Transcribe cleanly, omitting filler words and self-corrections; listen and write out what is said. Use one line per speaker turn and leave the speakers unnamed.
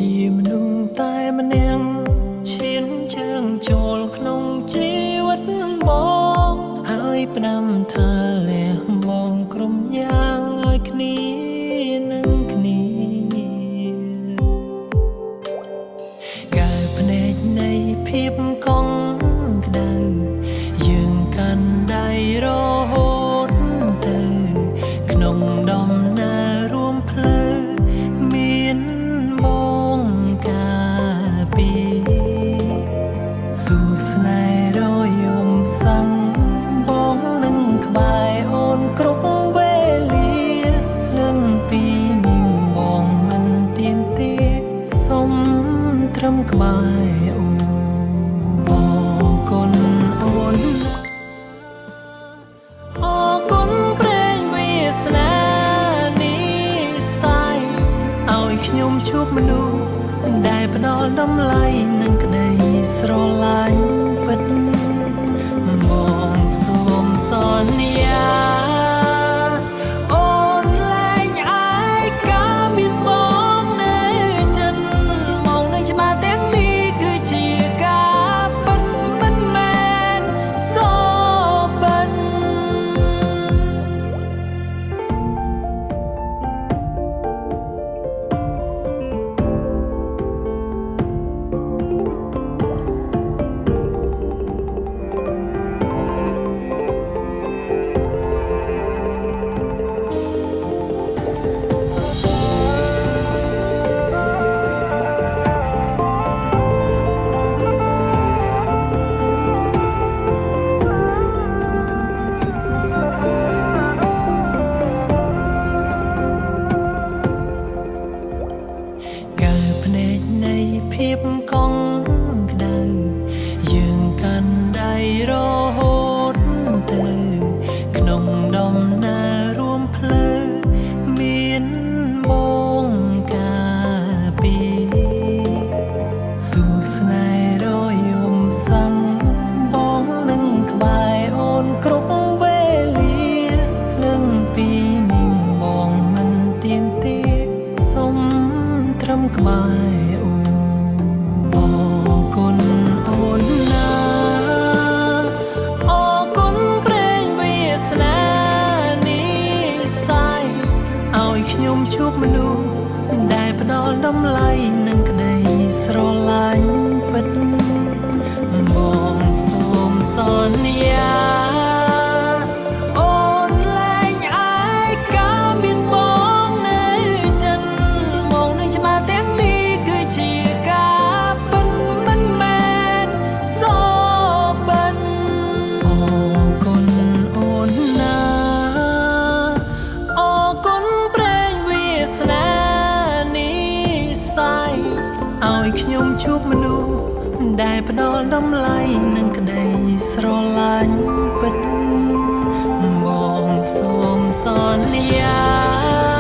ជាមនុស្សតែម្នាក់ឈានជើងចូលក្នុងជីវិតបងហើយផ្ដាំថាលះបងក្រុមយ៉ាងឲ្យគ្នានឹងគ្នាកើភ្នែកនៃភាពកង់ក្ដៅយើងកាន់ដៃរហូតទៅក្នុងដំណើររួមផ្លូវមានបងការពីទូស្នេហ៍រយំសាំងបងនឹងក្បែរអូនគ្រប់វេលាលឹងពីនឹងបងមិនទៀមទាសុំត្រឹមក្បែរអូនអរគុណអូនអរគុណព្រេងវាសនានេះស្័យឲ្យខ្ញុំជួបមនុស្សដែលផ្ដល់តម្លៃនិងក្តីស្រឡាញ់ពិតបងសូមសន្យាអូនលែងអាយការមានបងនៅចិនមកនឹងច្បាស់ទាំងនេះគឺជាការពិតមិនមែនសូបិនកើភ្នែកនៃភាពកង់ក្ដៅយើងកាន់ដៃរហូតទៅក្នុងដំណើររួមផ្លូវមានបងការពីទូស្នេហ៍រយំសាំងបងនឹងក្បែរអូនគ្រប់វេលាលឹងពីនឹងបងមិនទៀមទាសុំត្រឹមក្បែរអូនអរគុណអូនណាអរគុណព្រេងវាសនានេះស្័យឲ្យខ្ញុំជួបមនុស្សដែលផ្ដល់តម្លៃនិងក្តីស្រឡាញ់ពិតបងសូមសន្យាអូនលែងអាយការមានបងនៅចិនមកនឹងច្បាស់ទាំងនេះគឺជាការពិតមិនមែនសូបិនអរគុណអូនណាអរគុណព្រេងវាសនានេះស្័យឲ្យខ្ញុំជួបមនុស្សដែលផ្ដល់តម្លៃនិងក្តីស្រឡាញ់ពិតបងសូមសន្យា